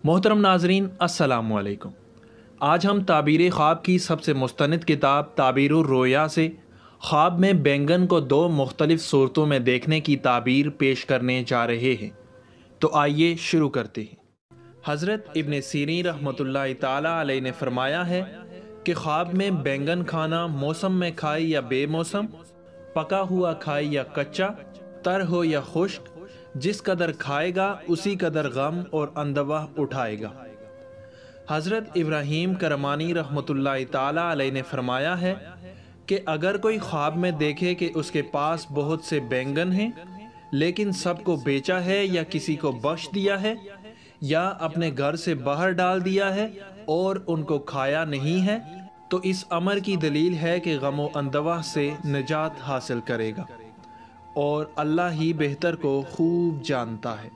मोहतरम नाजरीन अस्सलाम वालेकुम। आज हम ताबीर ख्वाब की सबसे मुस्तनद किताब ताबीरुर रोया से ख्वाब में बैंगन को दो मुख्तलिफ सूरतों में देखने की ताबीर पेश करने जा रहे हैं। तो आइए शुरू करते हैं। हज़रत इब्न सीरीन रहमतुल्लाहि ताला अलैह ने फरमाया है कि ख्वाब में बैंगन खाना मौसम में खाए या बेमौसम, पका हुआ खाए या कच्चा, तर हो या खुश्क, जिस कदर खाएगा उसी कदर गम और अंदवा उठाएगा। हज़रत इब्राहीम करमानी रहमतुल्लाहि ताला अलैह ने फरमाया है कि अगर कोई ख्वाब में देखे कि उसके पास बहुत से बैंगन हैं लेकिन सबको बेचा है या किसी को बख्श दिया है या अपने घर से बाहर डाल दिया है और उनको खाया नहीं है, तो इस अमर की दलील है कि गम व अंदवा से निजात हासिल करेगा और अल्लाह ही बेहतर को खूब जानता है।